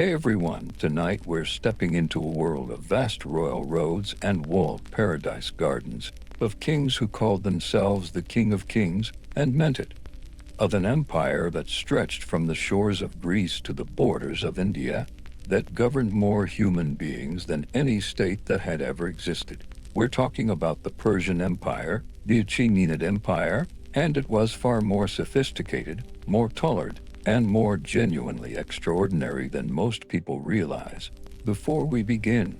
Hey everyone, tonight we're stepping into a world of vast royal roads and walled paradise gardens, of kings who called themselves the King of Kings and meant it, of an empire that stretched from the shores of Greece to the borders of India, that governed more human beings than any state that had ever existed. We're talking about the Persian Empire, the Achaemenid Empire, and it was far more sophisticated, more tolerant, and more genuinely extraordinary than most people realize. Before we begin,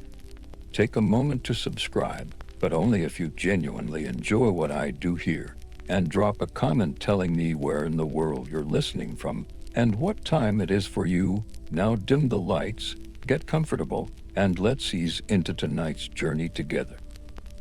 take a moment to subscribe, but only if you genuinely enjoy what I do here, and drop a comment telling me where in the world you're listening from and what time it is for you. Now dim the lights, get comfortable, and let's ease into tonight's journey together.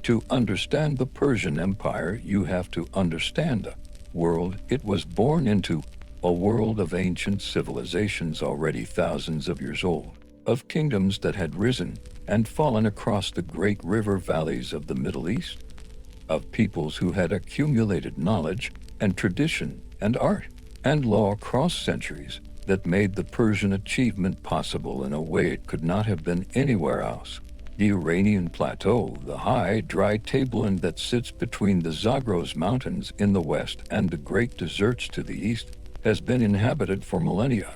To understand the Persian Empire, you have to understand the world it was born into, a world of ancient civilizations already thousands of years old, of kingdoms that had risen and fallen across the great river valleys of the Middle East, of peoples who had accumulated knowledge and tradition and art and law across centuries that made the Persian achievement possible in a way it could not have been anywhere else. The Iranian Plateau, the high, dry tableland that sits between the Zagros Mountains in the west and the great deserts to the east, has been inhabited for millennia.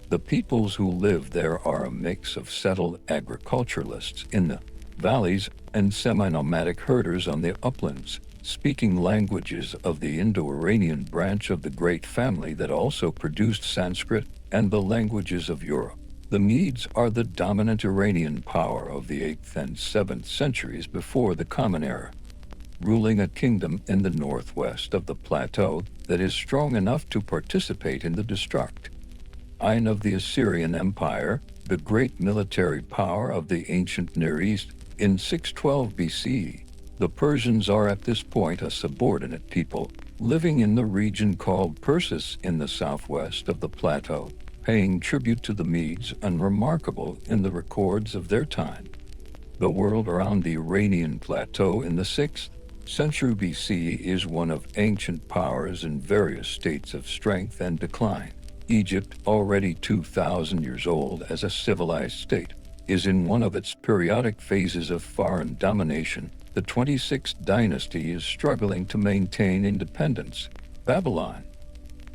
The peoples who live there are a mix of settled agriculturalists in the valleys and semi-nomadic herders on the uplands, speaking languages of the Indo-Iranian branch of the great family that also produced Sanskrit and the languages of Europe. The Medes are the dominant Iranian power of the 8th and 7th centuries before the Common Era, ruling a kingdom in the northwest of the plateau that is strong enough to participate in the destruction of the Assyrian Empire, the great military power of the ancient Near East. In 612 BCE, the Persians are at this point a subordinate people, living in the region called Persis in the southwest of the plateau, paying tribute to the Medes, unremarkable in the records of their time. The world around the Iranian plateau in the 6th century BC is one of ancient powers in various states of strength and decline. Egypt, already 2,000 years old as a civilized state, is in one of its periodic phases of foreign domination. The 26th dynasty is struggling to maintain independence. Babylon,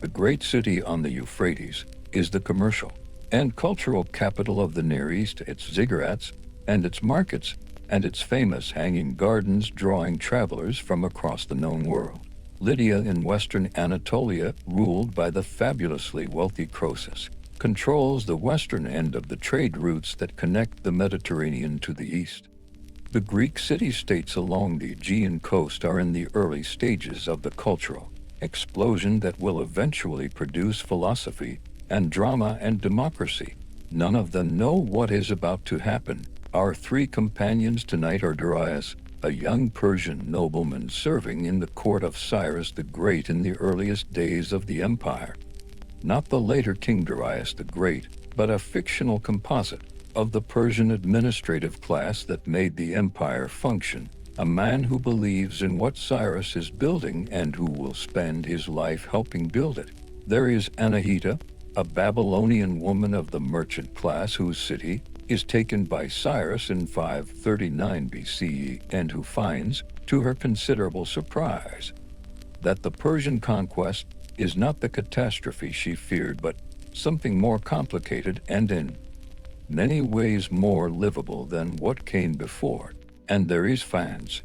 the great city on the Euphrates, is the commercial and cultural capital of the Near East. Its ziggurats and its markets and its famous hanging gardens drawing travelers from across the known world. Lydia in western Anatolia, ruled by the fabulously wealthy Croesus, controls the western end of the trade routes that connect the Mediterranean to the east. The Greek city-states along the Aegean coast are in the early stages of the cultural explosion that will eventually produce philosophy and drama and democracy. None of them know what is about to happen. Our three companions tonight are Darius, a young Persian nobleman serving in the court of Cyrus the Great in the earliest days of the empire. Not the later King Cyrus the Great, but a fictional composite of the Persian administrative class that made the empire function, a man who believes in what Cyrus is building and who will spend his life helping build it. There is Anahita, a Babylonian woman of the merchant class whose city is taken by Cyrus in 539 BCE and who finds, to her considerable surprise, that the Persian conquest is not the catastrophe she feared but something more complicated and in many ways more livable than what came before. And there is Phans,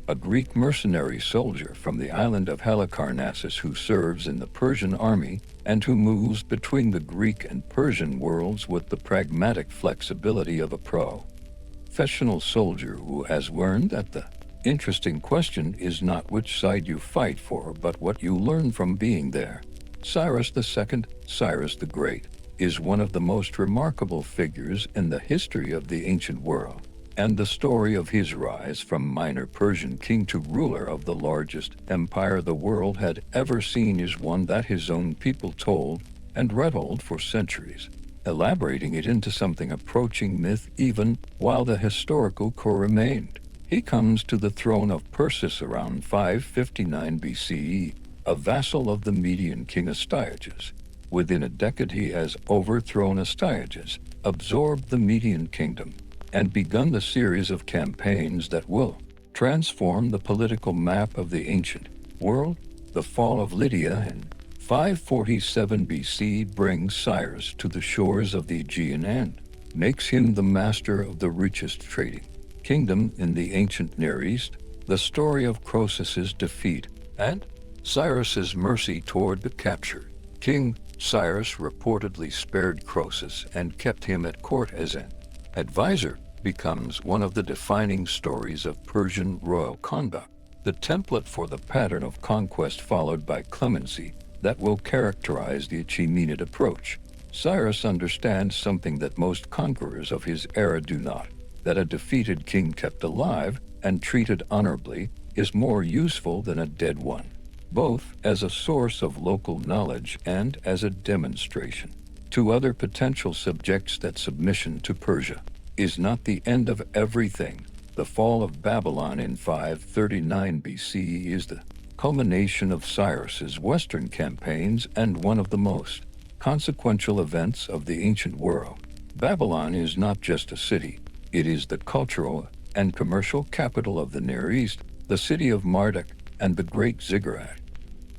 a Greek mercenary soldier from the island of Halicarnassus who serves in the Persian army and who moves between the Greek and Persian worlds with the pragmatic flexibility of a professional soldier who has learned that the interesting question is not which side you fight for but what you learn from being there. Cyrus II, Cyrus the Great, is one of the most remarkable figures in the history of the ancient world, and the story of his rise from minor Persian king to ruler of the largest empire the world had ever seen is one that his own people told and retold for centuries, elaborating it into something approaching myth even while the historical core remained. He comes to the throne of Persis around 559 BCE, a vassal of the Median king Astyages. Within a decade he has overthrown Astyages, absorbed the Median kingdom, and begun the series of campaigns that will transform the political map of the ancient world. The fall of Lydia in 547 BC brings Cyrus to the shores of the Aegean and makes him the master of the richest trading kingdom in the ancient Near East. The story of Croesus's defeat and Cyrus's mercy toward the captured king. Cyrus reportedly spared Croesus and kept him at court as an advisor, becomes one of the defining stories of Persian royal conduct, the template for the pattern of conquest followed by clemency that will characterize the Achaemenid approach. Cyrus understands something that most conquerors of his era do not, that a defeated king kept alive and treated honorably is more useful than a dead one, both as a source of local knowledge and as a demonstration to other potential subjects that submission to Persia is not the end of everything. The fall of Babylon in 539 BC is the culmination of Cyrus's western campaigns and one of the most consequential events of the ancient world. Babylon is not just a city, it is the cultural and commercial capital of the Near East, the city of Marduk and the great ziggurat.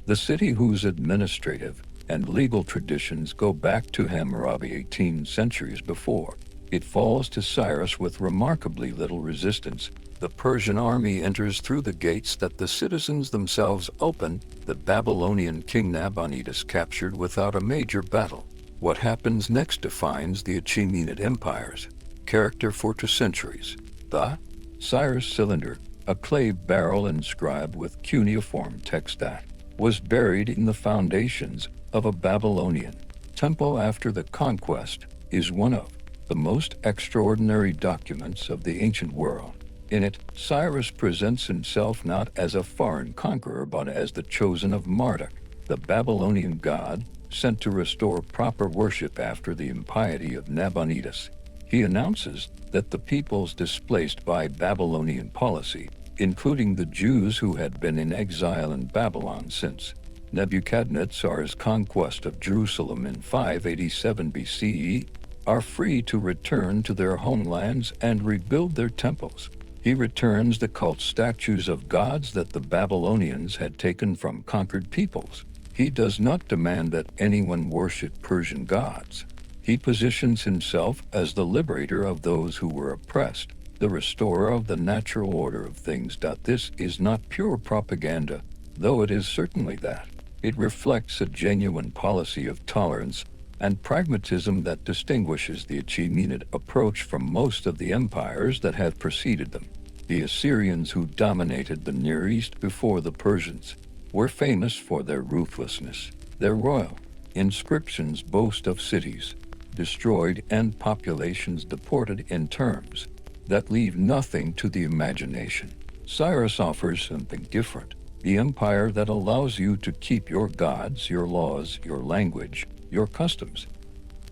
The city whose administrative and legal traditions go back to Hammurabi 18 centuries before. It falls to Cyrus with remarkably little resistance. The Persian army enters through the gates that the citizens themselves open. The Babylonian king Nabonidus captured without a major battle. What happens next defines the Achaemenid Empire's character for 2 centuries. The Cyrus cylinder, a clay barrel inscribed with cuneiform text that was buried in the foundations of a Babylonian temple after the conquest, is one of the most extraordinary documents of the ancient world. In it, Cyrus presents himself not as a foreign conqueror but as the chosen of Marduk, the Babylonian god sent to restore proper worship after the impiety of Nabonidus. He announces that the peoples displaced by Babylonian policy, including the Jews who had been in exile in Babylon since Nebuchadnezzar's conquest of Jerusalem in 587 BCE, are free to return to their homelands and rebuild their temples. He returns the cult statues of gods that the Babylonians had taken from conquered peoples. He does not demand that anyone worship Persian gods. He positions himself as the liberator of those who were oppressed, the restorer of the natural order of things. This is not pure propaganda, though it is certainly that. It reflects a genuine policy of tolerance and pragmatism that distinguishes the Achaemenid approach from most of the empires that have preceded them. The Assyrians, who dominated the Near East before the Persians, were famous for their ruthlessness. Their royal inscriptions boast of cities destroyed and populations deported in terms that leave nothing to the imagination. Cyrus offers something different, the empire that allows you to keep your gods, your laws, your language, your customs,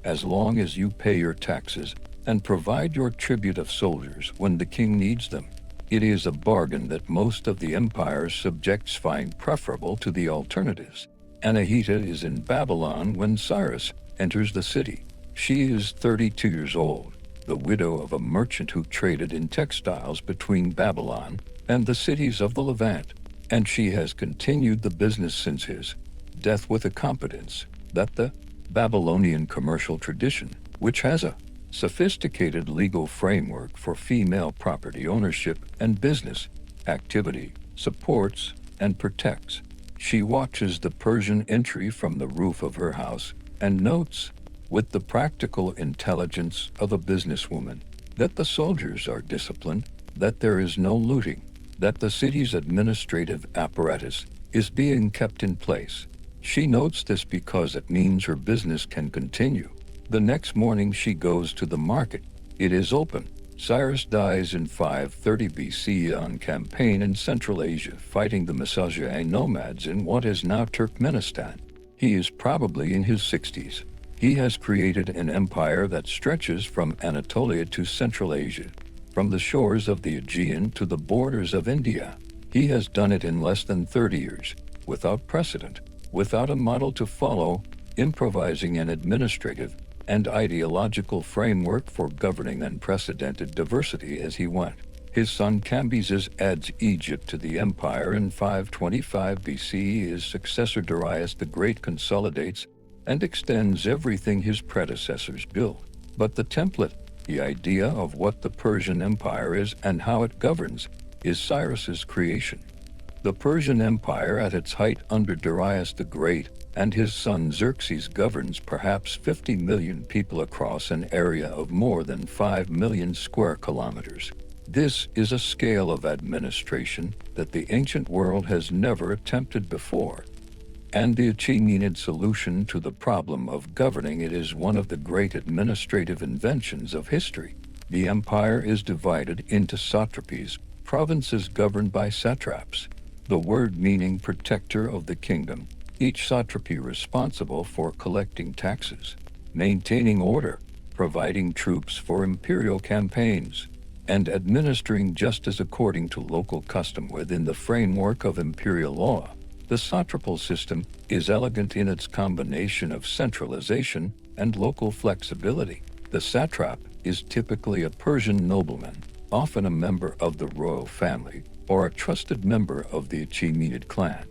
as long as you pay your taxes and provide your tribute of soldiers when the king needs them. It is a bargain that most of the empire's subjects find preferable to the alternatives. Anahita is in Babylon when Cyrus enters the city. She is 32 years old, the widow of a merchant who traded in textiles between Babylon and the cities of the Levant, and she has continued the business since his death with a competence that the Babylonian commercial tradition, which has a sophisticated legal framework for female property ownership and business activity, supports and protects. She watches the Persian entry from the roof of her house and notes, with the practical intelligence of a businesswoman, that the soldiers are disciplined, that there is no looting, that the city's administrative apparatus is being kept in place. She notes this because it means her business can continue. The next morning she goes to the market. It is open. Cyrus dies in 530 BC on campaign in Central Asia, fighting the Massagetes nomads in what is now Turkmenistan. He is probably in his 60s. He has created an empire that stretches from Anatolia to Central Asia, from the shores of the Aegean to the borders of India. He has done it in less than 30 years, without precedent, without a model to follow, improvising an administrative and ideological framework for governing unprecedented diversity as he went. His son Cambyses adds Egypt to the empire in 525 BCE. His successor Darius the Great consolidates and extends everything his predecessors built. But the template, the idea of what the Persian Empire is and how it governs, is Cyrus's creation. The Persian Empire at its height under Darius the Great and his son Xerxes governs perhaps 50 million people across an area of more than 5 million square kilometers. This is a scale of administration that the ancient world has never attempted before, and the Achaemenid solution to the problem of governing it is one of the great administrative inventions of history. The empire is divided into satrapies, provinces governed by satraps, the word meaning protector of the kingdom, each satrapy responsible for collecting taxes, maintaining order, providing troops for imperial campaigns, and administering justice according to local custom within the framework of imperial law. The satrapal system is elegant in its combination of centralization and local flexibility. The satrap is typically a Persian nobleman, often a member of the royal family or a trusted member of the Achaemenid clan,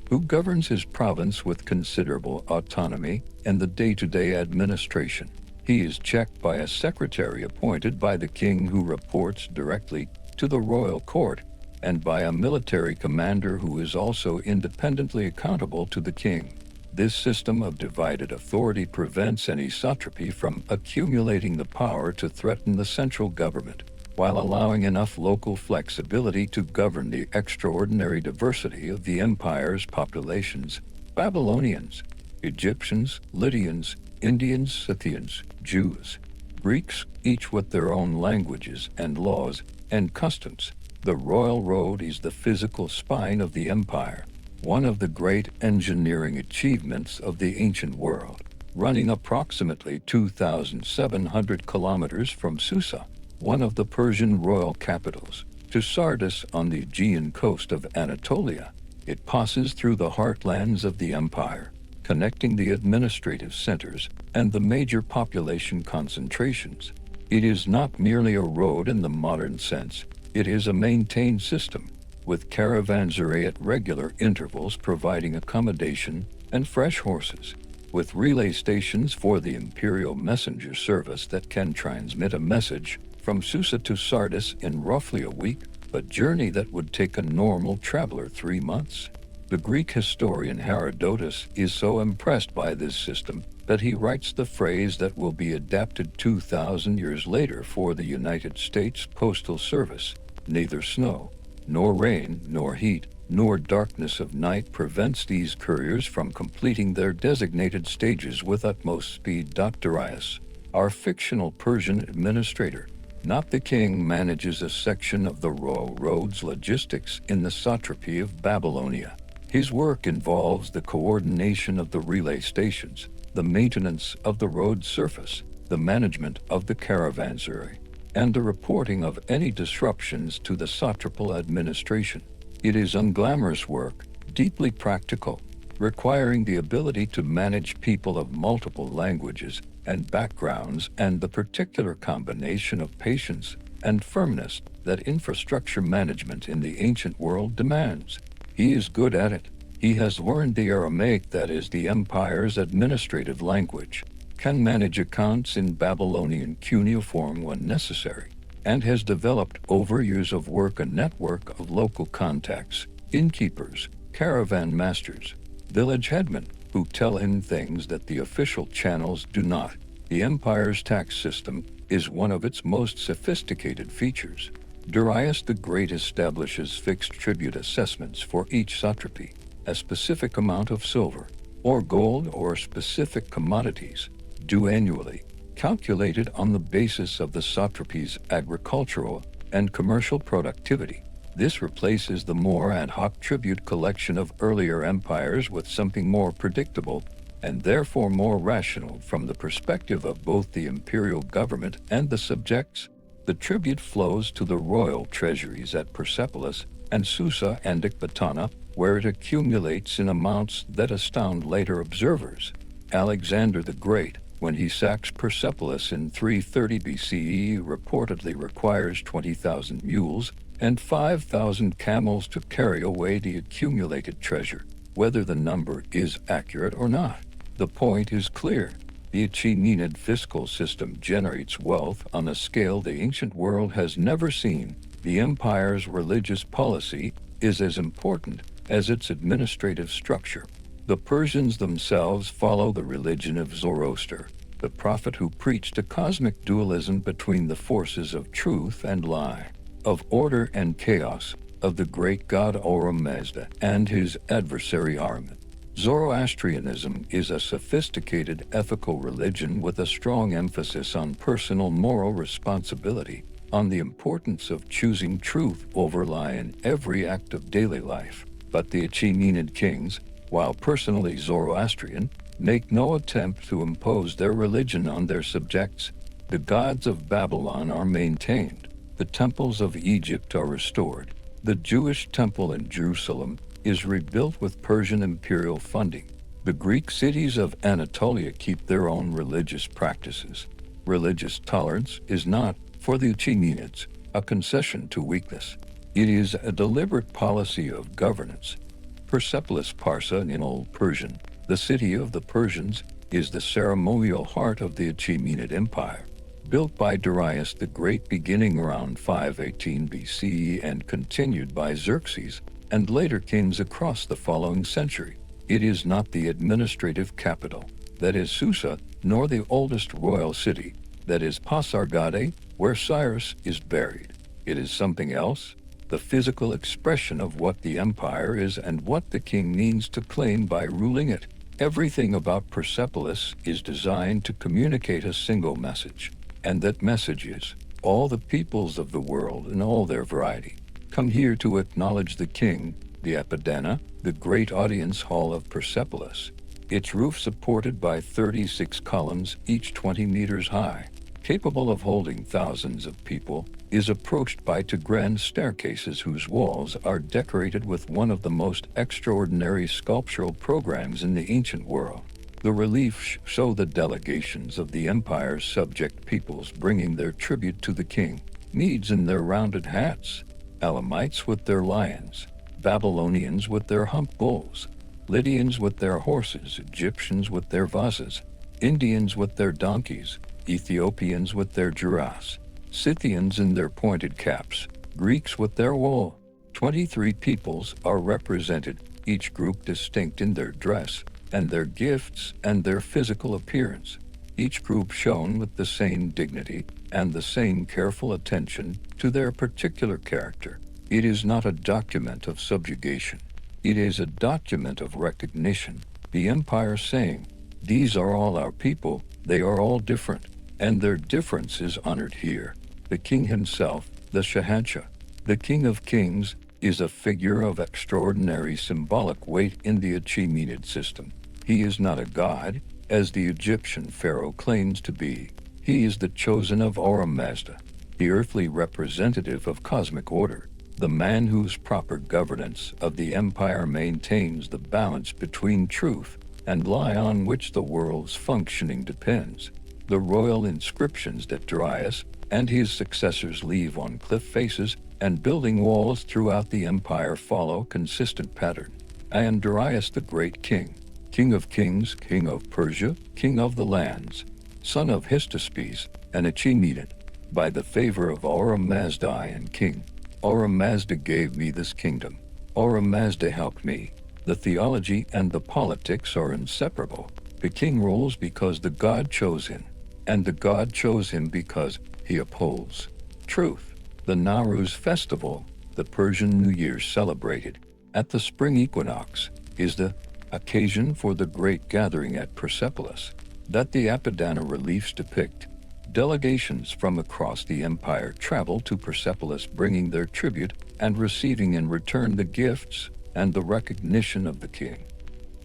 who governs his province with considerable autonomy in the day-to-day administration. He is checked by a secretary appointed by the king who reports directly to the royal court, and by a military commander who is also independently accountable to the king. This system of divided authority prevents any satrapy from accumulating the power to threaten the central government, while allowing enough local flexibility to govern the extraordinary diversity of the empire's populations. Babylonians, Egyptians, Lydians, Indians, Scythians, Jews, Greeks, each with their own languages and laws and customs. The royal road is the physical spine of the empire, one of the great engineering achievements of the ancient world, running approximately 2,700 kilometers from Susa, one of the Persian royal capitals, to Sardis on the Aegean coast of Anatolia. It passes through the heartlands of the empire, connecting the administrative centers and the major population concentrations. It is not merely a road in the modern sense, it is a maintained system, with caravanserai at regular intervals providing accommodation and fresh horses, with relay stations for the imperial messenger service that can transmit a message from Susa to Sardis in roughly a week, a journey that would take a normal traveler 3 months. The Greek historian Herodotus is so impressed by this system that he writes the phrase that will be adapted 2,000 years later for the United States Postal Service: neither snow, nor rain, nor heat, nor darkness of night prevents these couriers from completing their designated stages with utmost speed. Darius, our fictional Persian administrator, not the king, manages a section of the royal road's logistics in the satrapy of Babylonia. His work involves the coordination of the relay stations, the maintenance of the road surface, the management of the caravanserai, and the reporting of any disruptions to the satrapal administration. It is unglamorous work, deeply practical, requiring the ability to manage people of multiple languages and backgrounds and the particular combination of patience and firmness that infrastructure management in the ancient world demands. He is good at it. He has learned the Aramaic, that is the empire's administrative language, can manage accounts in Babylonian cuneiform when necessary, and has developed over years of work a network of local contacts, innkeepers, caravan masters, village headmen, who tell him things that the official channels do not. The empire's tax system is one of its most sophisticated features. Darius the Great establishes fixed tribute assessments for each satrapy, a specific amount of silver, or gold, or specific commodities, due annually, calculated on the basis of the satrapy's agricultural and commercial productivity. This replaces the more ad hoc tribute collection of earlier empires with something more predictable and therefore more rational from the perspective of both the imperial government and the subjects. The tribute flows to the royal treasuries at Persepolis and Susa and Ecbatana, where it accumulates in amounts that astound later observers. Alexander the Great, when he sacks Persepolis in 330 BCE, reportedly requires 20,000 mules and 5,000 camels to carry away the accumulated treasure. Whether the number is accurate or not, the point is clear. The Achaemenid fiscal system generates wealth on a scale the ancient world has never seen. The empire's religious policy is as important as its administrative structure. The Persians themselves follow the religion of Zoroaster, the prophet who preached a cosmic dualism between the forces of truth and lie, of order and chaos, of the great god Ahura Mazda and his adversary Ahriman. Zoroastrianism is a sophisticated ethical religion with a strong emphasis on personal moral responsibility, on the importance of choosing truth over lie in every act of daily life. But the Achaemenid kings, while personally Zoroastrian, make no attempt to impose their religion on their subjects. The gods of Babylon are maintained. The temples of Egypt are restored. The Jewish temple in Jerusalem is rebuilt with Persian imperial funding. The Greek cities of Anatolia keep their own religious practices. Religious tolerance is not, for the Achaemenids, a concession to weakness. It is a deliberate policy of governance. Persepolis Parsa in Old Persian, the city of the Persians, is the ceremonial heart of the Achaemenid Empire, built by Darius the Great beginning around 518 BCE and continued by Xerxes and later kings across the following century. It is not the administrative capital, that is Susa, nor the oldest royal city, that is Pasargadae, where Cyrus is buried. It is something else, the physical expression of what the empire is and what the king means to claim by ruling it. Everything about Persepolis is designed to communicate a single message, and that message is, all the peoples of the world in all their variety come here to acknowledge the king, the Epidana, the great audience hall of Persepolis. Its roof supported by 36 columns, each 20 meters high, capable of holding thousands of people, is approached by two grand staircases whose walls are decorated with one of the most extraordinary sculptural programs in the ancient world. The reliefs show the delegations of the empire's subject peoples bringing their tribute to the king, Medes in their rounded hats, Elamites with their lions, Babylonians with their humped bulls, Lydians with their horses, Egyptians with their vases, Indians with their donkeys, Ethiopians with their giraffes, Scythians in their pointed caps, Greeks with their wool. 23 peoples are represented, each group distinct in their dress, and their gifts and their physical appearance, each group shown with the same dignity and the same careful attention to their particular character. It is not a document of subjugation. It is a document of recognition, the empire saying, these are all our people, they are all different, and their difference is honored here. The king himself, the Shahanshah, the king of kings, is a figure of extraordinary symbolic weight in the Achaemenid system. He is not a god, as the Egyptian pharaoh claims to be. He is the chosen of Ahura Mazda, the earthly representative of cosmic order, the man whose proper governance of the empire maintains the balance between truth and lie on which the world's functioning depends. The royal inscriptions that Darius and his successors leave on cliff faces and building walls throughout the empire follow consistent pattern. I am Darius the Great King, King of Kings, King of Persia, King of the lands, son of Hystaspes, an Achaemenid, by the favor of Ahura Mazda I am king. Ahura Mazda gave me this kingdom. Ahura Mazda helped me. The theology and the politics are inseparable. The king rules because the god chose him, and the god chose him because he upholds truth. The Nowruz festival, the Persian New Year celebrated at the spring equinox, is the occasion for the great gathering at Persepolis that the Apadana reliefs depict. Delegations from across the empire travel to Persepolis bringing their tribute and receiving in return the gifts and the recognition of the king,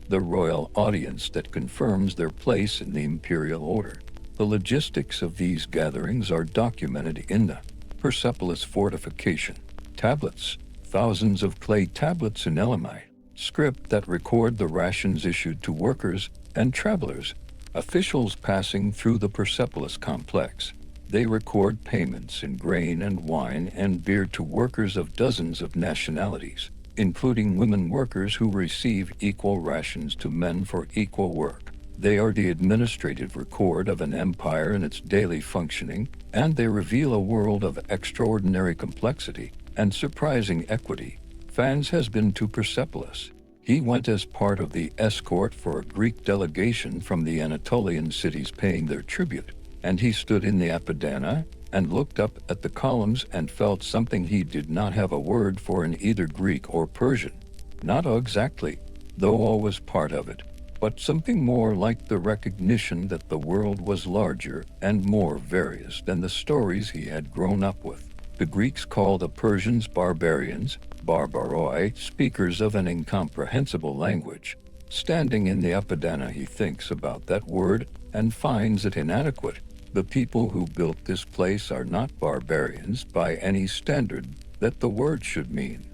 the royal audience that confirms their place in the imperial order. The logistics of these gatherings are documented in the Persepolis fortification tablets, thousands of clay tablets in Elamite, script that record the rations issued to workers and travelers, officials passing through the Persepolis complex. They record payments in grain and wine and beer to workers of dozens of nationalities, including women workers who receive equal rations to men for equal work. They are the administrative record of an empire in its daily functioning, and they reveal a world of extraordinary complexity and surprising equity. Fans has been to Persepolis. He went as part of the escort for a Greek delegation from the Anatolian cities paying their tribute, and he stood in the Apadana and looked up at the columns and felt something he did not have a word for in either Greek or Persian. Not exactly, though all was part of it, but something more like the recognition that the world was larger and more various than the stories he had grown up with. The Greeks call the Persians barbarians, barbaroi, speakers of an incomprehensible language. Standing in the Apadana, he thinks about that word and finds it inadequate. The people who built this place are not barbarians by any standard that the word should mean.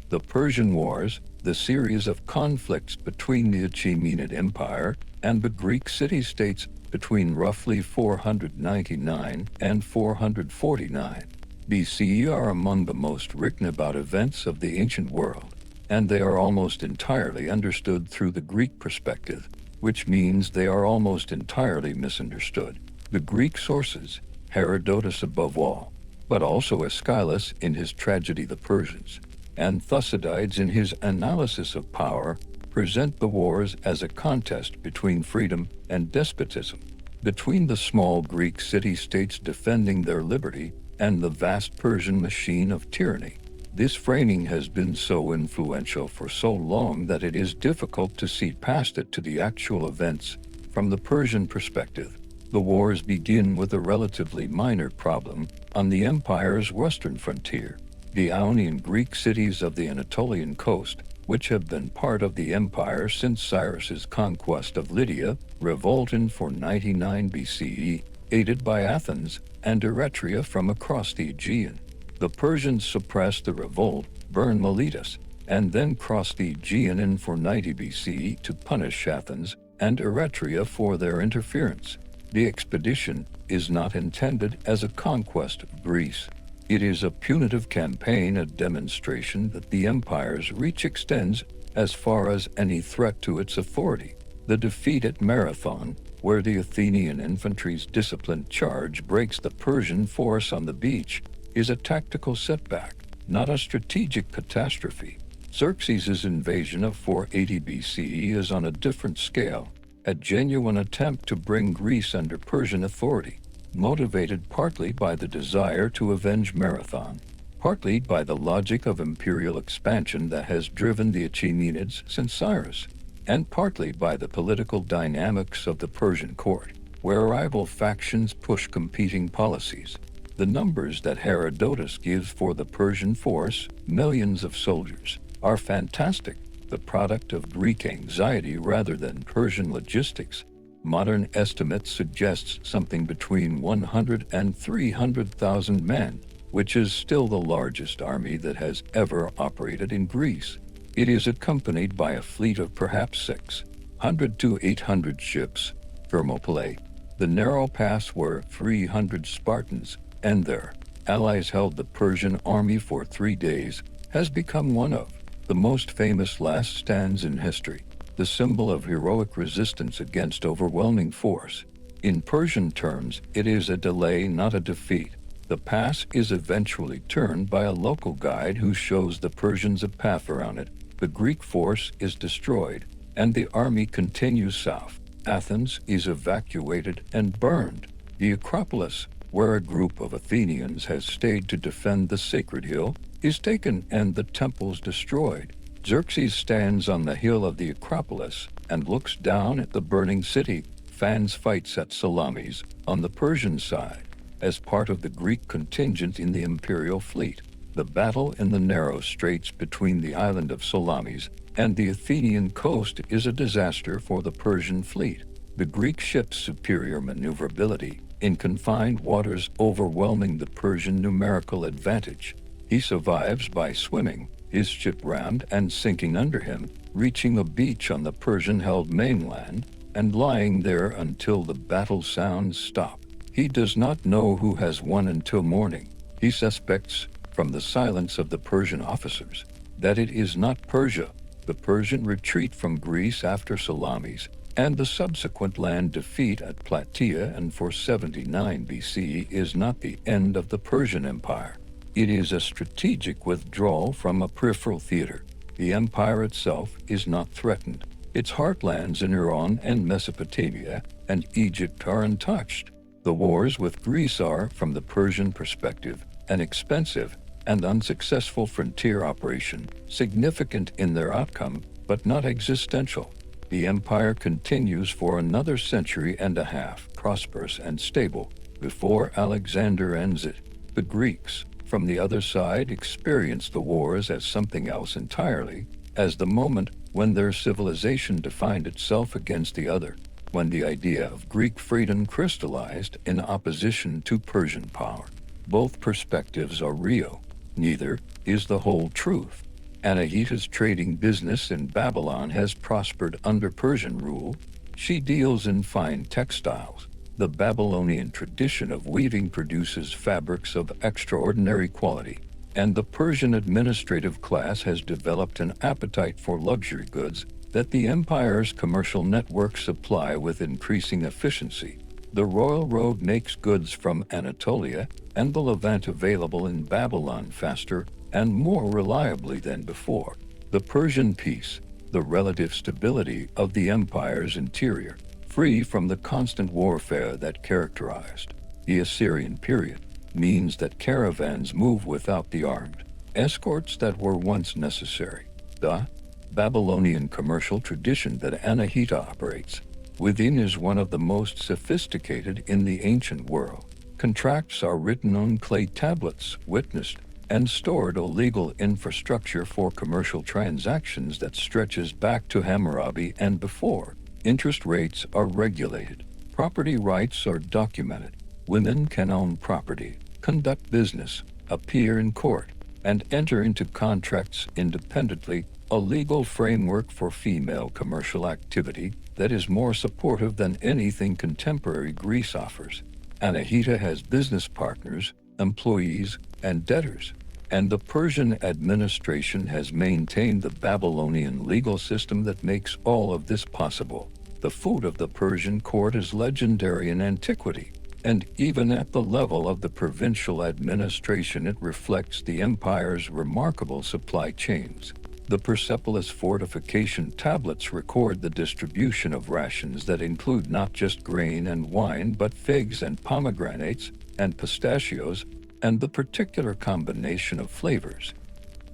The Persian Wars, the series of conflicts between the Achaemenid Empire and the Greek city-states between roughly 499 and 449 BCE are among the most written about events of the ancient world, and they are almost entirely understood through the Greek perspective, which means they are almost entirely misunderstood. The Greek sources, Herodotus above all, but also Aeschylus in his tragedy The Persians, and Thucydides in his analysis of power, present the wars as a contest between freedom and despotism, between the small Greek city-states defending their liberty and the vast Persian machine of tyranny. This framing has been so influential for so long that it is difficult to see past it to the actual events from the Persian perspective. The wars begin with a relatively minor problem on the empire's western frontier. The Ionian Greek cities of the Anatolian coast, which have been part of the empire since Cyrus's conquest of Lydia, revolt in 499 BCE, aided by Athens and Eretria from across the Aegean. The Persians suppressed the revolt, burned Miletus, and then crossed the Aegean in 490 BCE to punish Athens and Eretria for their interference. The expedition is not intended as a conquest of Greece. It is a punitive campaign, a demonstration that the empire's reach extends as far as any threat to its authority. The defeat at Marathon, where the Athenian infantry's disciplined charge breaks the Persian force on the beach, is a tactical setback, not a strategic catastrophe. Xerxes' invasion of 480 BCE is on a different scale, a genuine attempt to bring Greece under Persian authority, motivated partly by the desire to avenge Marathon, partly by the logic of imperial expansion that has driven the Achaemenids since Cyrus, and partly by the political dynamics of the Persian court, where rival factions push competing policies. The numbers that Herodotus gives for the Persian force, millions of soldiers, are fantastic, the product of Greek anxiety rather than Persian logistics. Modern estimates suggest something between 100 and 300,000 men, which is still the largest army that has ever operated in Greece. It is accompanied by a fleet of perhaps 600 to 800 ships. Thermopylae, the narrow pass where 300 Spartans and their allies held the Persian army for 3 days, has become one of the most famous last stands in history, the symbol of heroic resistance against overwhelming force. In Persian terms, it is a delay, not a defeat. The pass is eventually turned by a local guide who shows the Persians a path around it. The Greek force is destroyed, and the army continues south. Athens is evacuated and burned. The Acropolis, where a group of Athenians has stayed to defend the sacred hill, is taken and the temples destroyed. Xerxes stands on the hill of the Acropolis and looks down at the burning city. Fans fights at Salamis on the Persian side as part of the Greek contingent in the imperial fleet. The battle in the narrow straits between the island of Salamis and the Athenian coast is a disaster for the Persian fleet. The Greek ship's superior maneuverability in confined waters overwhelming the Persian numerical advantage. He survives by swimming. his ship rammed and sinking under him, reaching a beach on the Persian-held mainland and lying there until the battle sounds stop. He does not know who has won until morning. He suspects, from the silence of the Persian officers, that it is not Persia. The Persian retreat from Greece after Salamis and the subsequent land defeat at Plataea and 479 BC is not the end of the Persian Empire. It is a strategic withdrawal from a peripheral theater. The empire itself is not threatened. Its heartlands in Iran and Mesopotamia and Egypt are untouched. The wars with Greece are, from the Persian perspective, an expensive and unsuccessful frontier operation, significant in their outcome, but not existential. The empire continues for another century and a half, prosperous and stable, before Alexander ends it. The Greeks, from the other side, experience the wars as something else entirely, as the moment when their civilization defined itself against the other, when the idea of Greek freedom crystallized in opposition to Persian power. Both perspectives are real. Neither is the whole truth. Anahita's trading business in Babylon has prospered under Persian rule. She deals in fine textiles. The Babylonian tradition of weaving produces fabrics of extraordinary quality, and the Persian administrative class has developed an appetite for luxury goods that the empire's commercial networks supply with increasing efficiency. The royal road makes goods from Anatolia and the Levant available in Babylon faster and more reliably than before. The Persian peace, the relative stability of the empire's interior, free from the constant warfare that characterized the Assyrian period, means that caravans move without the armed escorts that were once necessary. The Babylonian commercial tradition that Anahita operates within is one of the most sophisticated in the ancient world. Contracts are written on clay tablets, witnessed, and stored a legal infrastructure for commercial transactions that stretches back to Hammurabi and before. Interest rates are regulated. Property rights are documented. Women can own property, conduct business, appear in court, and enter into contracts independently, a legal framework for female commercial activity that is more supportive than anything contemporary Greece offers. Anahita has business partners, employees, and debtors, and the Persian administration has maintained the Babylonian legal system that makes all of this possible. The food of the Persian court is legendary in antiquity, and even at the level of the provincial administration it reflects the empire's remarkable supply chains. The Persepolis fortification tablets record the distribution of rations that include not just grain and wine but figs and pomegranates and pistachios, and the particular combination of flavors,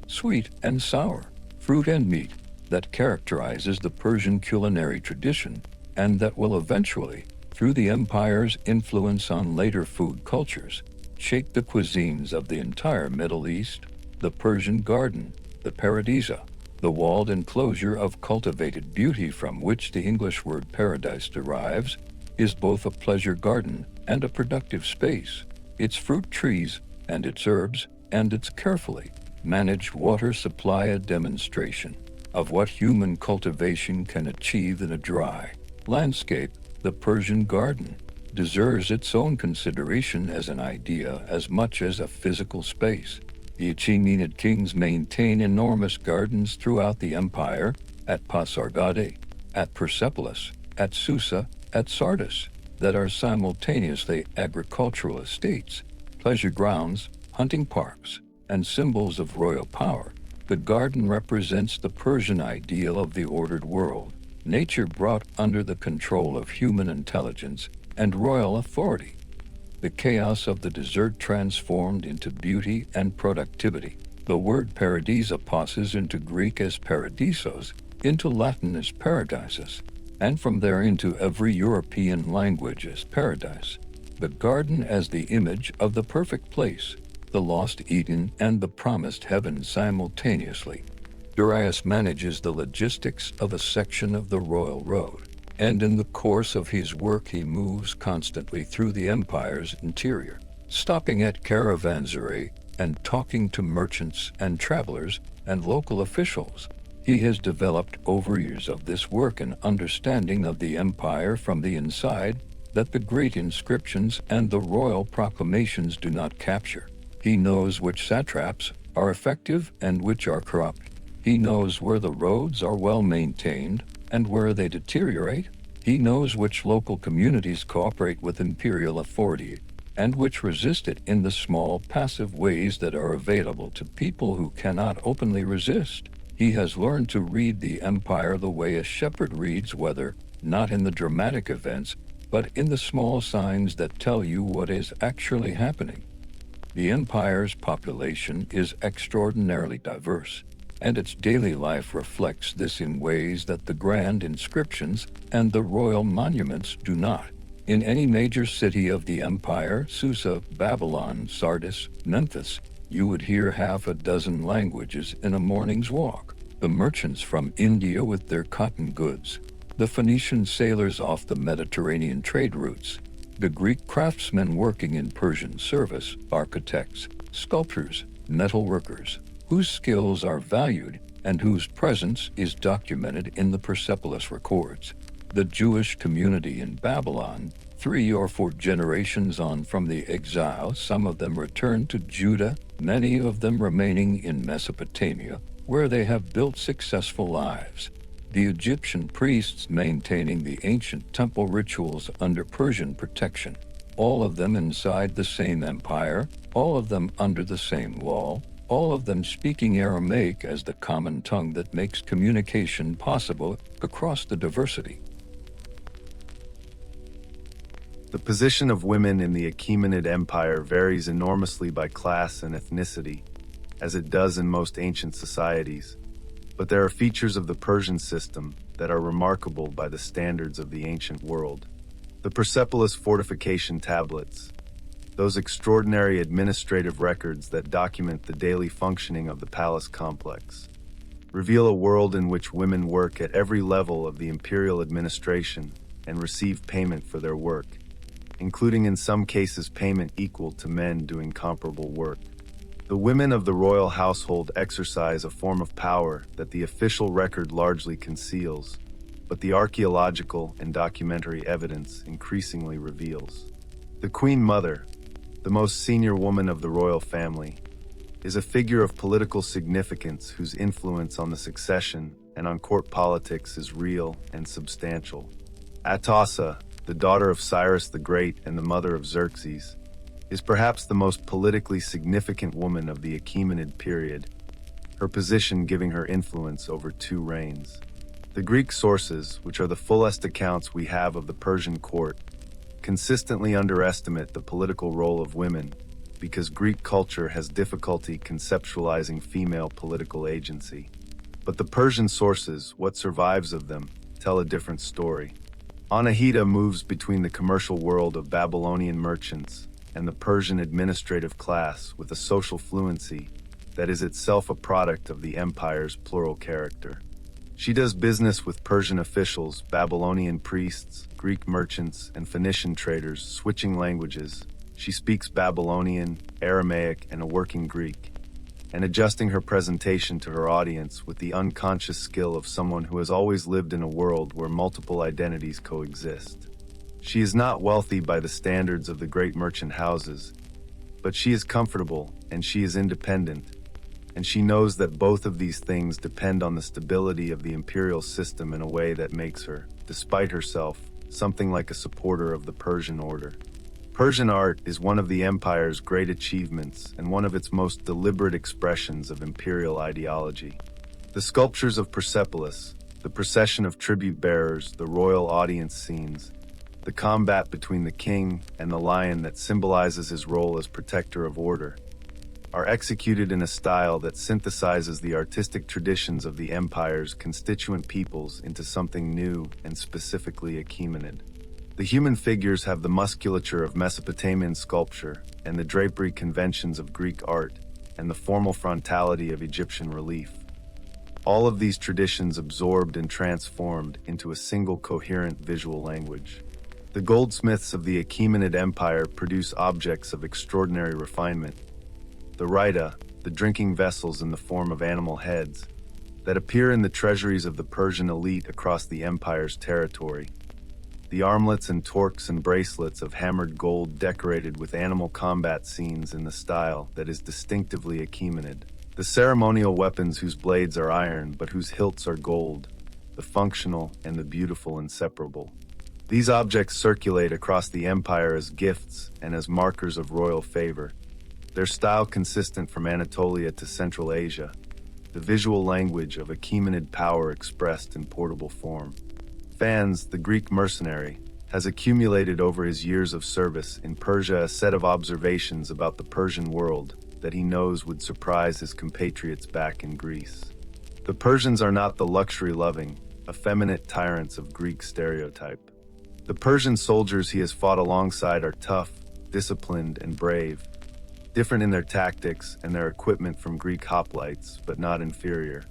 sweet and sour, fruit and meat, that characterizes the Persian culinary tradition and that will eventually, through the empire's influence on later food cultures, shape the cuisines of the entire Middle East. The Persian garden, the paradisa, the walled enclosure of cultivated beauty from which the English word paradise derives, is both a pleasure garden and a productive space. Its fruit trees and its herbs and its carefully managed water supply a demonstration of what human cultivation can achieve in a dry landscape. The Persian garden deserves its own consideration as an idea as much as a physical space. The Achaemenid kings maintain enormous gardens throughout the empire, at Pasargadae, at Persepolis, at Susa, at Sardis, that are simultaneously agricultural estates, pleasure grounds, hunting parks, and symbols of royal power. The garden represents the Persian ideal of the ordered world, nature brought under the control of human intelligence and royal authority. The chaos of the desert transformed into beauty and productivity. The word paradisa passes into Greek as paradisos, into Latin as paradisus, and from there into every European language as paradise. The garden as the image of the perfect place, the lost Eden and the promised heaven simultaneously. Darius manages the logistics of a section of the royal road, and in the course of his work he moves constantly through the empire's interior, stopping at caravanserai and talking to merchants and travelers and local officials. He has developed over years of this work an understanding of the empire from the inside that the great inscriptions and the royal proclamations do not capture. He knows which satraps are effective and which are corrupt. He knows where the roads are well maintained and where they deteriorate. He knows which local communities cooperate with imperial authority and which resist it in the small, passive ways that are available to people who cannot openly resist. He has learned to read the empire the way a shepherd reads weather, not in the dramatic events, but in the small signs that tell you what is actually happening. The empire's population is extraordinarily diverse, and its daily life reflects this in ways that the grand inscriptions and the royal monuments do not. In any major city of the empire, Susa, Babylon, Sardis, Memphis, you would hear half a dozen languages in a morning's walk. The merchants from India with their cotton goods, the Phoenician sailors off the Mediterranean trade routes, the Greek craftsmen working in Persian service, architects, sculptors, metalworkers, whose skills are valued and whose presence is documented in the Persepolis records. The Jewish community in Babylon, 3 or 4 generations on from the exile, some of them returned to Judah, many of them remaining in Mesopotamia, where they have built successful lives. The Egyptian priests maintaining the ancient temple rituals under Persian protection, all of them inside the same empire, all of them under the same law, all of them speaking Aramaic as the common tongue that makes communication possible across the diversity. The position of women in the Achaemenid Empire varies enormously by class and ethnicity, as it does in most ancient societies, but there are features of the Persian system that are remarkable by the standards of the ancient world. The Persepolis fortification tablets, those extraordinary administrative records that document the daily functioning of the palace complex, reveal a world in which women work at every level of the imperial administration and receive payment for their work, including in some cases payment equal to men doing comparable work. The women of the royal household exercise a form of power that the official record largely conceals, but the archaeological and documentary evidence increasingly reveals. The Queen Mother, the most senior woman of the royal family, is a figure of political significance whose influence on the succession and on court politics is real and substantial. Atossa, the daughter of Cyrus the Great and the mother of Xerxes, is perhaps the most politically significant woman of the Achaemenid period, her position giving her influence over 2 reigns. The Greek sources, which are the fullest accounts we have of the Persian court, consistently underestimate the political role of women because Greek culture has difficulty conceptualizing female political agency. But the Persian sources, what survives of them, tell a different story. Anahita moves between the commercial world of Babylonian merchants and the Persian administrative class with a social fluency that is itself a product of the empire's plural character. She does business with Persian officials, Babylonian priests, Greek merchants, and Phoenician traders, switching languages. She speaks Babylonian, Aramaic, and a working Greek, and adjusting her presentation to her audience with the unconscious skill of someone who has always lived in a world where multiple identities coexist. She is not wealthy by the standards of the great merchant houses, but she is comfortable and she is independent, and she knows that both of these things depend on the stability of the imperial system in a way that makes her, despite herself, something like a supporter of the Persian order. Persian art is one of the empire's great achievements and one of its most deliberate expressions of imperial ideology. The sculptures of Persepolis, the procession of tribute bearers, the royal audience scenes, the combat between the king and the lion that symbolizes his role as protector of order, are executed in a style that synthesizes the artistic traditions of the empire's constituent peoples into something new and specifically Achaemenid. The human figures have the musculature of Mesopotamian sculpture and the drapery conventions of Greek art and the formal frontality of Egyptian relief. All of these traditions absorbed and transformed into a single coherent visual language. The goldsmiths of the Achaemenid Empire produce objects of extraordinary refinement. the Rita, the drinking vessels in the form of animal heads, that appear in the treasuries of the Persian elite across the empire's territory. The armlets and torques and bracelets of hammered gold decorated with animal combat scenes in the style that is distinctively Achaemenid. The ceremonial weapons whose blades are iron but whose hilts are gold, the functional and the beautiful inseparable. These objects circulate across the empire as gifts and as markers of royal favor, their style consistent from Anatolia to Central Asia, the visual language of Achaemenid power expressed in portable form. Fans, the Greek mercenary, has accumulated over his years of service in Persia a set of observations about the Persian world that he knows would surprise his compatriots back in Greece. The Persians are not the luxury-loving, effeminate tyrants of Greek stereotype. The Persian soldiers he has fought alongside are tough, disciplined, and brave, different in their tactics and their equipment from Greek hoplites, but not inferior.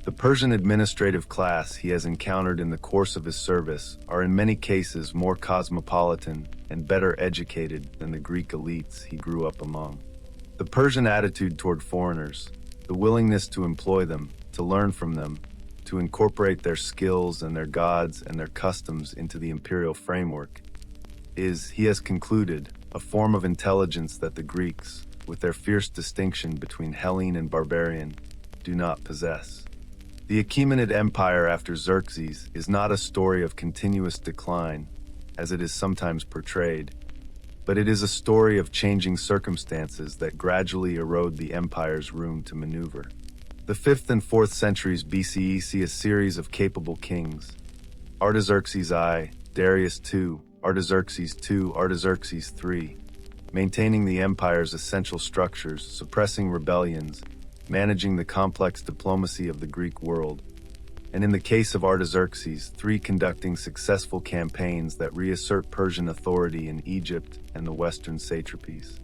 The Persian administrative class he has encountered in the course of his service are in many cases more cosmopolitan and better educated than the Greek elites he grew up among. The Persian attitude toward foreigners, the willingness to employ them, to learn from them, to incorporate their skills and their gods and their customs into the imperial framework, is, he has concluded, a form of intelligence that the Greeks, with their fierce distinction between Hellene and barbarian, do not possess. The Achaemenid Empire after Xerxes is not a story of continuous decline, as it is sometimes portrayed, but it is a story of changing circumstances that gradually erode the empire's room to maneuver. The 5th and 4th centuries BCE see a series of capable kings: Artaxerxes I, Darius II, Artaxerxes II, Artaxerxes III, maintaining the empire's essential structures, suppressing rebellions, managing the complex diplomacy of the Greek world, and in the case of Artaxerxes III, conducting successful campaigns that reassert Persian authority in Egypt and the western satrapies.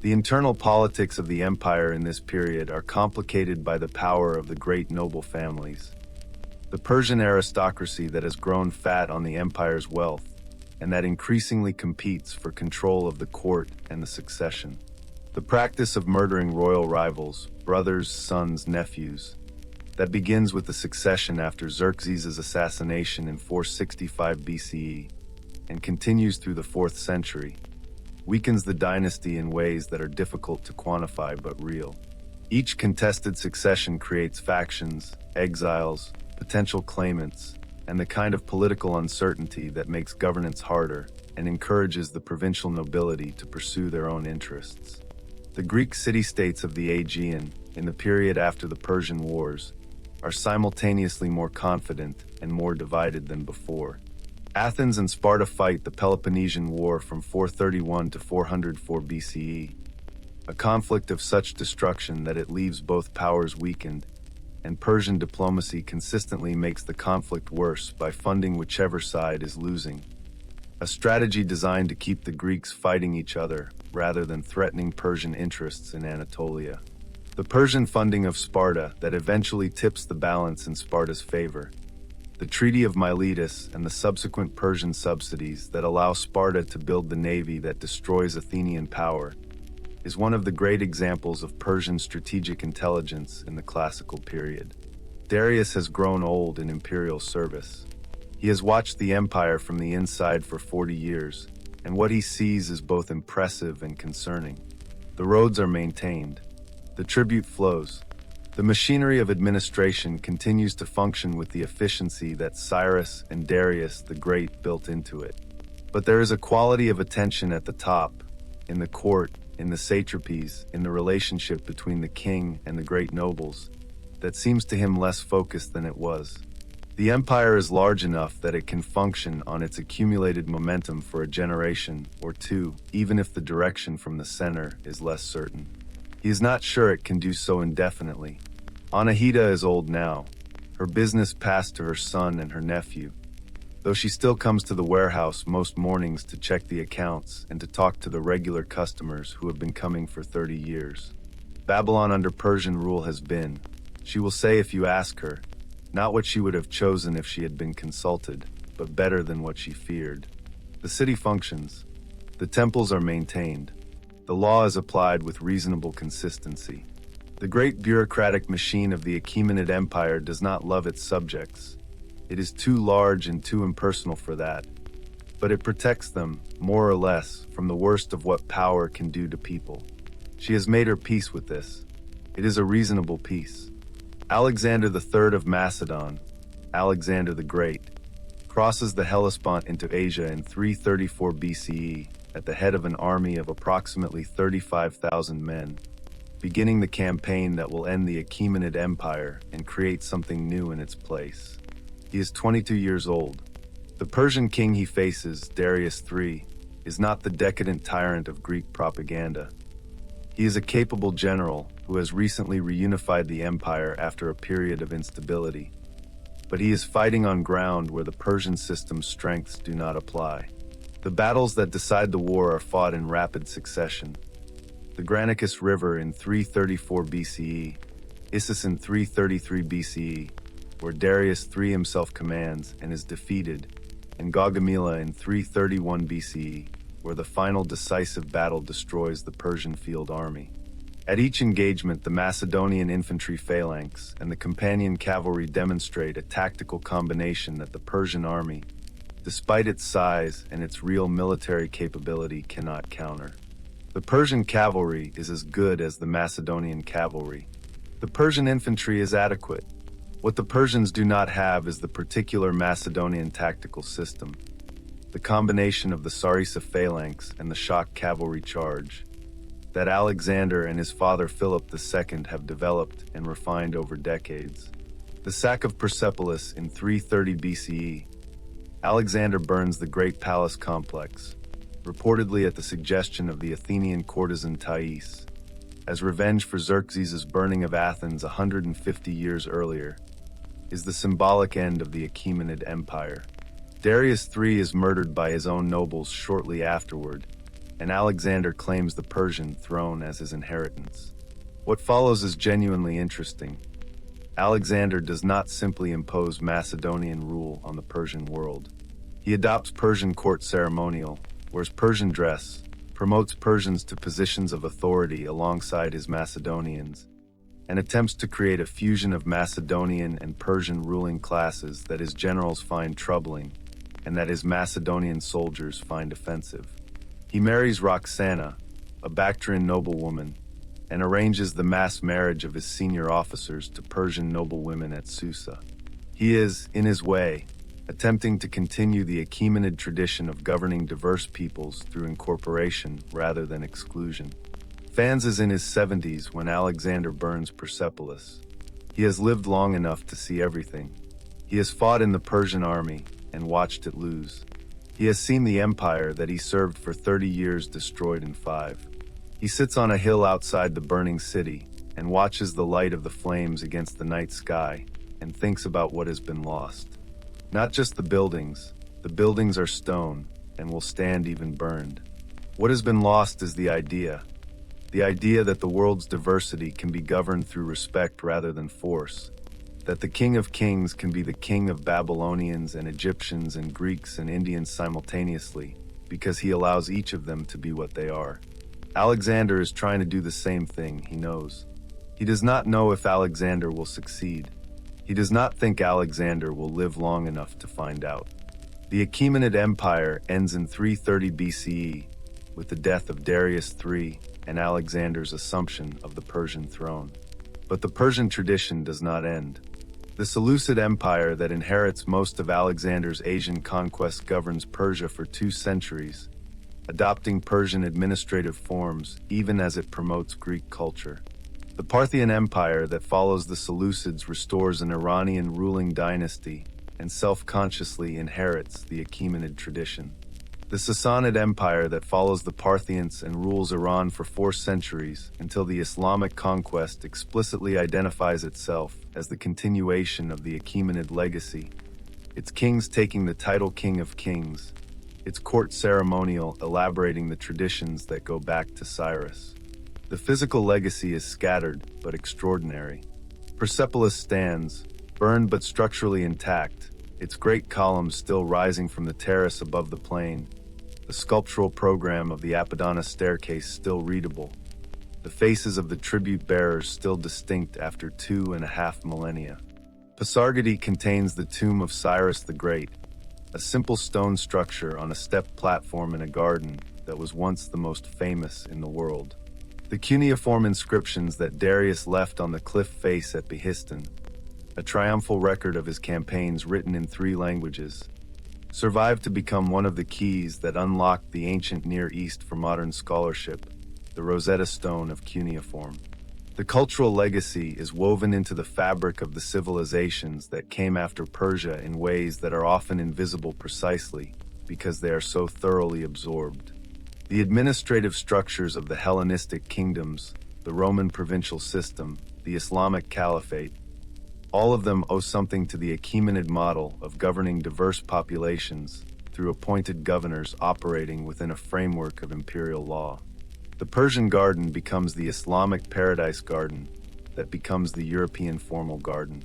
The internal politics of the empire in this period are complicated by the power of the great noble families, the Persian aristocracy that has grown fat on the empire's wealth, and that increasingly competes for control of the court and the succession. The practice of murdering royal rivals, brothers, sons, nephews, that begins with the succession after Xerxes' assassination in 465 BCE and continues through the 4th century, weakens the dynasty in ways that are difficult to quantify but real. Each contested succession creates factions, exiles, potential claimants, and the kind of political uncertainty that makes governance harder and encourages the provincial nobility to pursue their own interests. The Greek city-states of the Aegean, in the period after the Persian Wars, are simultaneously more confident and more divided than before. Athens and Sparta fight the Peloponnesian War from 431 to 404 BCE, a conflict of such destruction that it leaves both powers weakened, and Persian diplomacy consistently makes the conflict worse by funding whichever side is losing, a strategy designed to keep the Greeks fighting each other rather than threatening Persian interests in Anatolia. The Persian funding of Sparta that eventually tips the balance in Sparta's favor, the Treaty of Miletus and the subsequent Persian subsidies that allow Sparta to build the navy that destroys Athenian power, is one of the great examples of Persian strategic intelligence in the classical period. Darius has grown old in imperial service. He has watched the empire from the inside for 40 years, and what he sees is both impressive and concerning. The roads are maintained. The tribute flows. The machinery of administration continues to function with the efficiency that Cyrus and Darius the Great built into it. But there is a quality of attention at the top, in the court, in the satrapies, in the relationship between the king and the great nobles, that seems to him less focused than it was. The empire is large enough that it can function on its accumulated momentum for a generation or two, even if the direction from the center is less certain. He is not sure it can do so indefinitely. Anahita is old now. Her business passed to her son and her nephew, though she still comes to the warehouse most mornings to check the accounts and to talk to the regular customers who have been coming for 30 years. Babylon under Persian rule has been, she will say if you ask her, not what she would have chosen if she had been consulted, but better than what she feared. The city functions. The temples are maintained. The law is applied with reasonable consistency. The great bureaucratic machine of the Achaemenid Empire does not love its subjects. It is too large and too impersonal for that. But it protects them, more or less, from the worst of what power can do to people. She has made her peace with this. It is a reasonable peace. Alexander III of Macedon, Alexander the Great, crosses the Hellespont into Asia in 334 BCE at the head of an army of approximately 35,000 men, beginning the campaign that will end the Achaemenid Empire and create something new in its place. He is 22 years old. The Persian king he faces, Darius III, is not the decadent tyrant of Greek propaganda. He is a capable general who has recently reunified the empire after a period of instability. But he is fighting on ground where the Persian system's strengths do not apply. The battles that decide the war are fought in rapid succession. The Granicus River in 334 BCE, Issus in 333 BCE, where Darius III himself commands and is defeated, and Gaugamela in 331 BCE, where the final decisive battle destroys the Persian field army. At each engagement, the Macedonian infantry phalanx and the companion cavalry demonstrate a tactical combination that the Persian army, despite its size and its real military capability, cannot counter. The Persian cavalry is as good as the Macedonian cavalry. The Persian infantry is adequate. What the Persians do not have is the particular Macedonian tactical system, the combination of the Sarissa phalanx and the shock cavalry charge, that Alexander and his father Philip II have developed and refined over decades. The sack of Persepolis in 330 BCE, Alexander burns the great palace complex, reportedly at the suggestion of the Athenian courtesan Thais, as revenge for Xerxes' burning of Athens 150 years earlier, is the symbolic end of the Achaemenid Empire. Darius III is murdered by his own nobles shortly afterward, and Alexander claims the Persian throne as his inheritance. What follows is genuinely interesting. Alexander does not simply impose Macedonian rule on the Persian world. He adopts Persian court ceremonial, wears Persian dress, promotes Persians to positions of authority alongside his Macedonians, and attempts to create a fusion of Macedonian and Persian ruling classes that his generals find troubling and that his Macedonian soldiers find offensive. He marries Roxana, a Bactrian noblewoman, and arranges the mass marriage of his senior officers to Persian noblewomen at Susa. He is, in his way, attempting to continue the Achaemenid tradition of governing diverse peoples through incorporation rather than exclusion. Fans is in his 70s when Alexander burns Persepolis. He has lived long enough to see everything. He has fought in the Persian army and watched it lose. He has seen the empire that he served for 30 years destroyed in 5. He sits on a hill outside the burning city and watches the light of the flames against the night sky and thinks about what has been lost. Not just the buildings are stone and will stand even burned. What has been lost is the idea that the world's diversity can be governed through respect rather than force, that the King of Kings can be the king of Babylonians and Egyptians and Greeks and Indians simultaneously, because he allows each of them to be what they are. Alexander is trying to do the same thing, he knows. He does not know if Alexander will succeed. He does not think Alexander will live long enough to find out. The Achaemenid Empire ends in 330 BCE with the death of Darius III and Alexander's assumption of the Persian throne. But the Persian tradition does not end. The Seleucid Empire that inherits most of Alexander's Asian conquests governs Persia for 2 centuries, adopting Persian administrative forms even as it promotes Greek culture. The Parthian Empire that follows the Seleucids restores an Iranian ruling dynasty and self-consciously inherits the Achaemenid tradition. The Sassanid Empire that follows the Parthians and rules Iran for 4 centuries until the Islamic conquest explicitly identifies itself as the continuation of the Achaemenid legacy, its kings taking the title King of Kings, its court ceremonial elaborating the traditions that go back to Cyrus. The physical legacy is scattered but extraordinary. Persepolis stands, burned but structurally intact, its great columns still rising from the terrace above the plain, the sculptural program of the Apadana staircase still readable, the faces of the tribute bearers still distinct after 2.5 millennia. Pasargadae contains the tomb of Cyrus the Great, a simple stone structure on a stepped platform in a garden that was once the most famous in the world. The cuneiform inscriptions that Darius left on the cliff face at Behistun, a triumphal record of his campaigns written in 3 languages, survived to become one of the keys that unlocked the ancient Near East for modern scholarship, the Rosetta Stone of cuneiform. The cultural legacy is woven into the fabric of the civilizations that came after Persia in ways that are often invisible precisely because they are so thoroughly absorbed. The administrative structures of the Hellenistic kingdoms, the Roman provincial system, the Islamic caliphate, all of them owe something to the Achaemenid model of governing diverse populations through appointed governors operating within a framework of imperial law. The Persian garden becomes the Islamic paradise garden that becomes the European formal garden.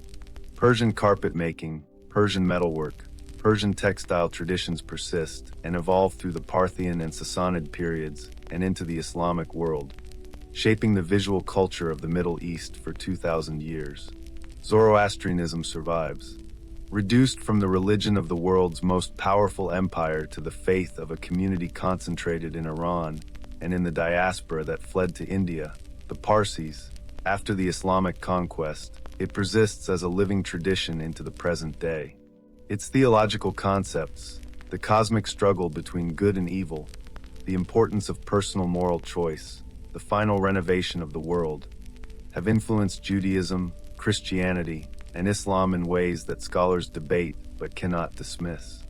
Persian carpet making, Persian metalwork, Persian textile traditions persist and evolve through the Parthian and Sassanid periods and into the Islamic world, shaping the visual culture of the Middle East for 2,000 years. Zoroastrianism survives. Reduced from the religion of the world's most powerful empire to the faith of a community concentrated in Iran and in the diaspora that fled to India, the Parsis, after the Islamic conquest, it persists as a living tradition into the present day. Its theological concepts, the cosmic struggle between good and evil, the importance of personal moral choice, the final renovation of the world, have influenced Judaism, Christianity, and Islam in ways that scholars debate but cannot dismiss.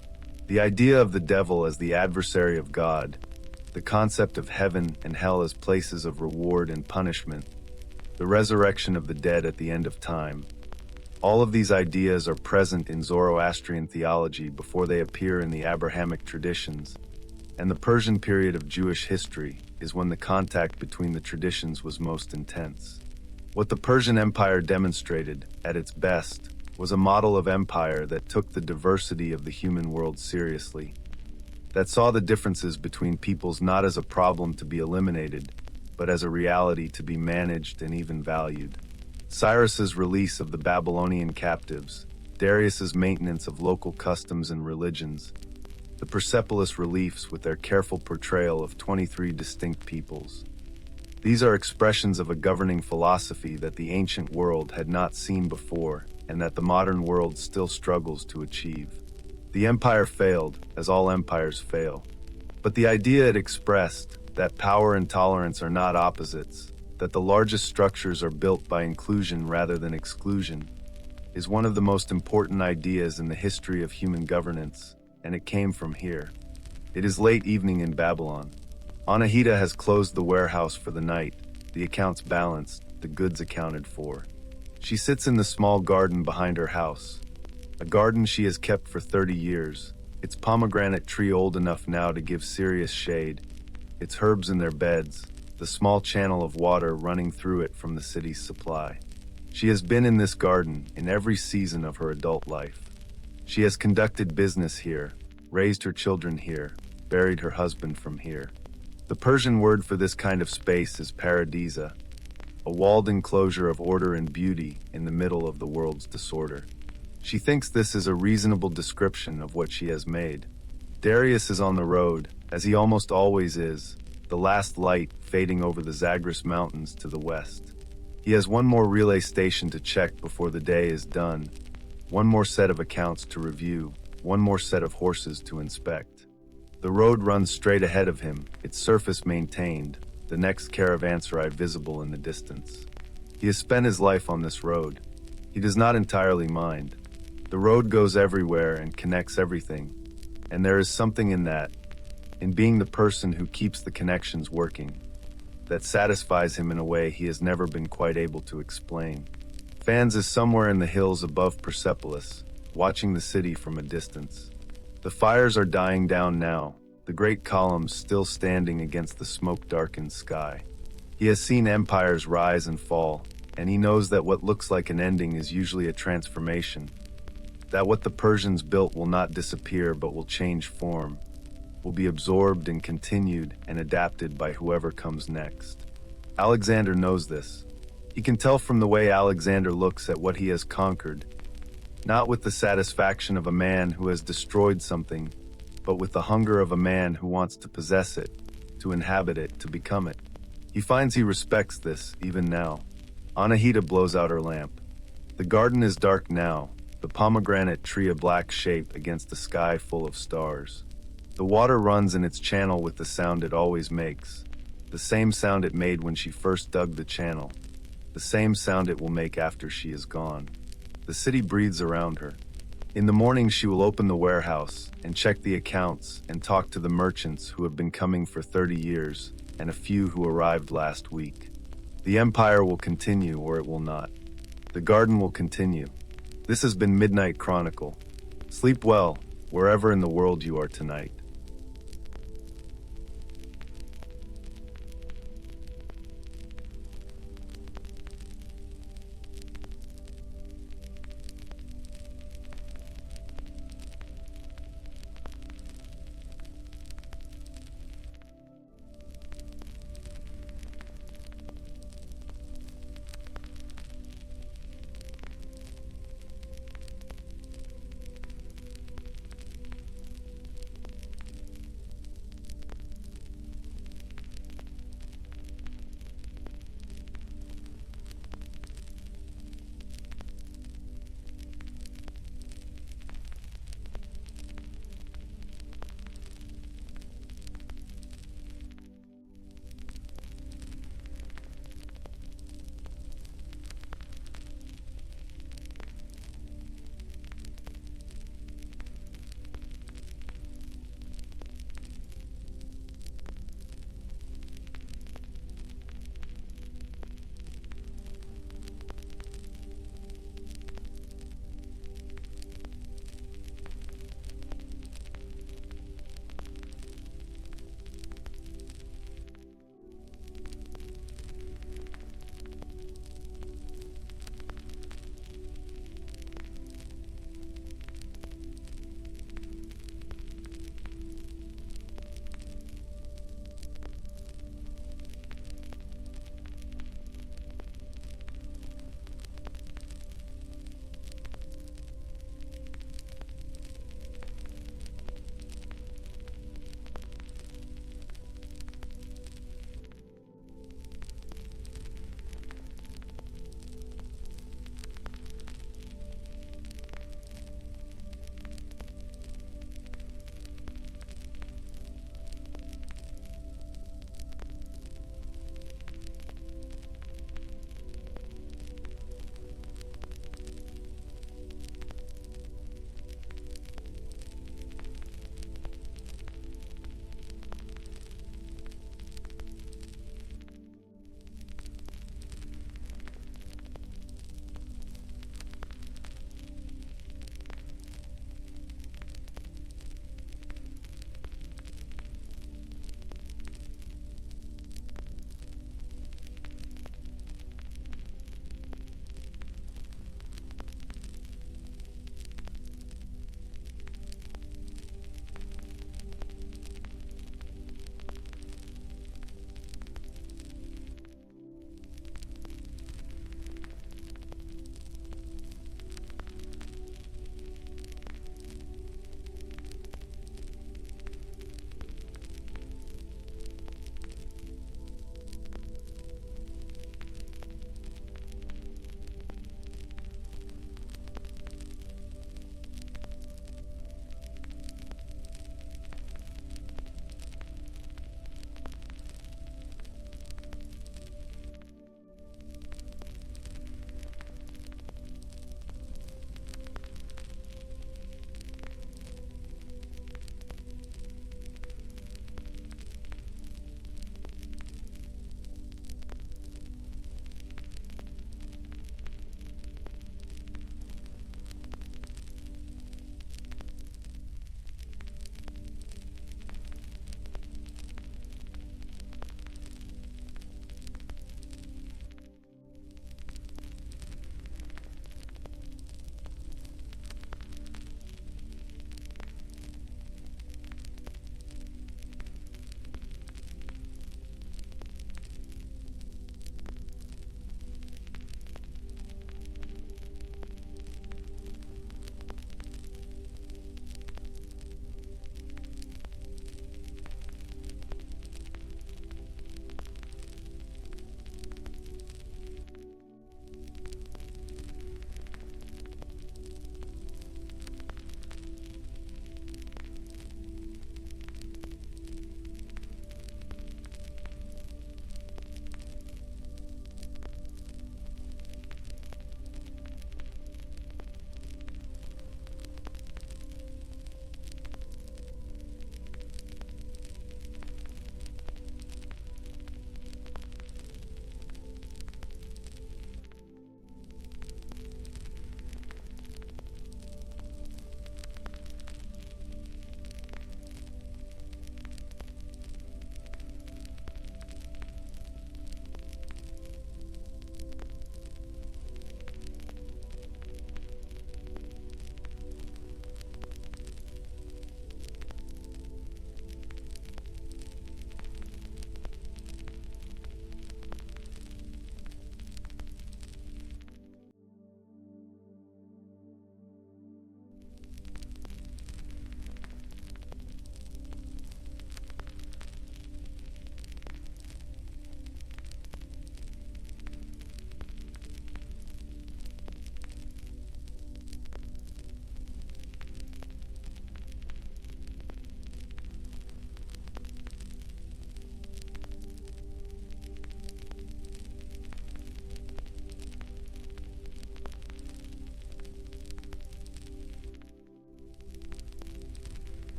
The idea of the devil as the adversary of God, the concept of heaven and hell as places of reward and punishment, the resurrection of the dead at the end of time, all of these ideas are present in Zoroastrian theology before they appear in the Abrahamic traditions, and the Persian period of Jewish history is when the contact between the traditions was most intense. What the Persian Empire demonstrated, at its best, was a model of empire that took the diversity of the human world seriously, that saw the differences between peoples not as a problem to be eliminated, but as a reality to be managed and even valued. Cyrus's release of the Babylonian captives, Darius's maintenance of local customs and religions, the Persepolis reliefs with their careful portrayal of 23 distinct peoples. These are expressions of a governing philosophy that the ancient world had not seen before and that the modern world still struggles to achieve. The empire failed, as all empires fail. But the idea it expressed, that power and tolerance are not opposites, that the largest structures are built by inclusion rather than exclusion, is one of the most important ideas in the history of human governance, and it came from here. It is late evening in Babylon. Anahita has closed the warehouse for the night, the accounts balanced, the goods accounted for. She sits in the small garden behind her house, a garden she has kept for 30 years, its pomegranate tree old enough now to give serious shade, its herbs in their beds, the small channel of water running through it from the city's supply. She has been in this garden in every season of her adult life. She has conducted business here, raised her children here, buried her husband from here. The Persian word for this kind of space is paradisa, a walled enclosure of order and beauty in the middle of the world's disorder. She thinks this is a reasonable description of what she has made. Darius is on the road, as he almost always is, the last light fading over the Zagros Mountains to the west. He has one more relay station to check before the day is done, one more set of accounts to review, one more set of horses to inspect. The road runs straight ahead of him, its surface maintained, the next caravanserai visible in the distance. He has spent his life on this road. He does not entirely mind. The road goes everywhere and connects everything, and there is something in that, in being the person who keeps the connections working, that satisfies him in a way he has never been quite able to explain. Fans is somewhere in the hills above Persepolis, watching the city from a distance. The fires are dying down now, the great columns still standing against the smoke-darkened sky. He has seen empires rise and fall, and he knows that what looks like an ending is usually a transformation, that what the Persians built will not disappear but will change form. will be absorbed and continued and adapted by whoever comes next. Alexander knows this. He can tell from the way Alexander looks at what he has conquered, not with the satisfaction of a man who has destroyed something, but with the hunger of a man who wants to possess it, to inhabit it, to become it. He finds he respects this, even now. Anahita blows out her lamp. The garden is dark now, the pomegranate tree a black shape against a sky full of stars. The water runs in its channel with the sound it always makes, the same sound it made when she first dug the channel, the same sound it will make after she is gone. The city breathes around her. In the morning she will open the warehouse and check the accounts and talk to the merchants who have been coming for 30 years and a few who arrived last week. The empire will continue or it will not. The garden will continue. This has been Midnight Chronicle. Sleep well, wherever in the world you are tonight.